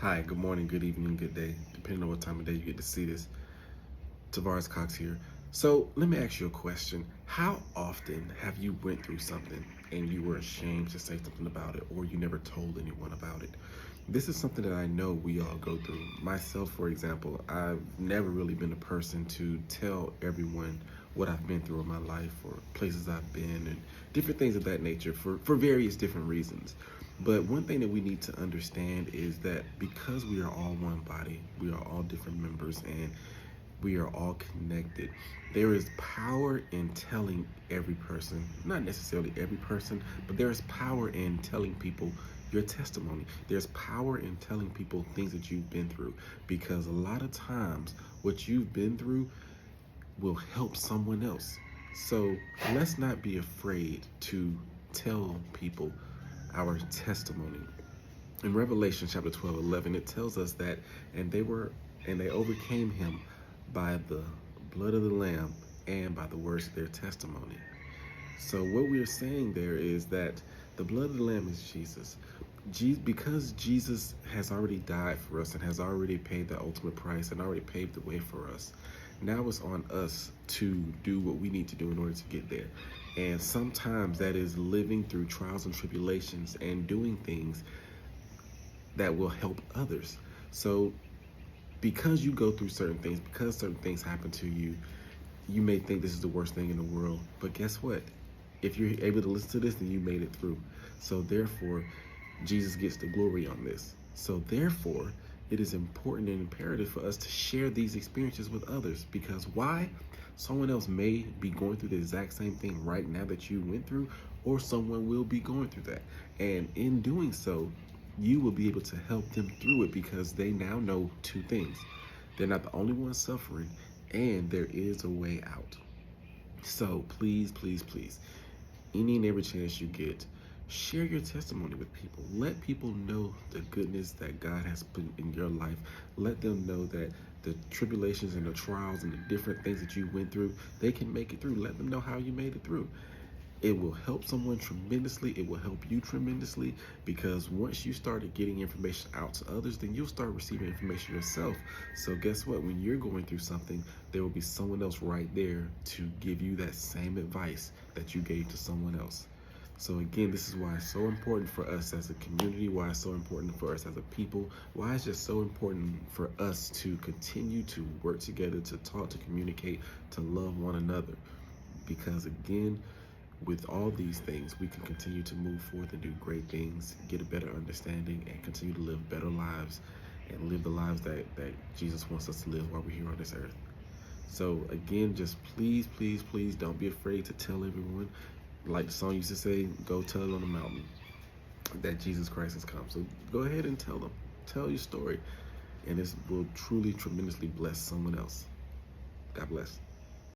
Hi, good morning, good evening, good day, depending on what time of day you get to see this. Tavaris Cox here. So let me ask you a question. How often have you went through something and you were ashamed to say something about it, or you never told anyone about it? This is something that I know we all go through. Myself, for example, I've never really been a person to tell everyone what I've been through in my life or places I've been and different things of that nature for various different reasons. But one thing that we need to understand is that because we are all one body, we are all different members, and we are all connected. There is power in telling every person, not necessarily every person, but there is power in telling people your testimony. There's power in telling people things that you've been through, because a lot of times what you've been through will help someone else. So let's not be afraid to tell people our testimony. In Revelation chapter 12:11, it tells us that, and they overcame him by the blood of the Lamb and by the words of their testimony. So what we are saying there is that the blood of the Lamb is Jesus. Because Jesus has already died for us and has already paid the ultimate price and already paved the way for us, now it's on us to do what we need to do in order to get there. And sometimes that is living through trials and tribulations and doing things that will help others. So because you go through certain things, because certain things happen to you, you may think this is the worst thing in the world. But guess what? If you're able to listen to this, then you made it through. So therefore, Jesus gets the glory on this. So therefore, it is important and imperative for us to share these experiences with others. Because why? Someone else may be going through the exact same thing right now that you went through, or someone will be going through that. And in doing so, you will be able to help them through it, because they now know two things. They're not the only ones suffering, and there is a way out. So please, please, please, any and every chance you get, share your testimony with people. Let people know the goodness that God has put in your life. Let them know that the tribulations and the trials and the different things that you went through, they can make it through. Let them know how you made it through. It will help someone tremendously. It will help you tremendously, because once you started getting information out to others, then you'll start receiving information yourself. So guess what? When you're going through something, there will be someone else right there to give you that same advice that you gave to someone else. So again, this is why it's so important for us as a community, why it's so important for us as a people, why it's just so important for us to continue to work together, to talk, to communicate, to love one another. Because again, with all these things, we can continue to move forth and do great things, get a better understanding, and continue to live better lives and live the lives that Jesus wants us to live while we're here on this earth. So again, just please, please, please don't be afraid to tell everyone. Like the song used to say, go tell on the mountain that Jesus Christ has come. So go ahead and tell them. Tell your story. And this will truly, tremendously bless someone else. God bless.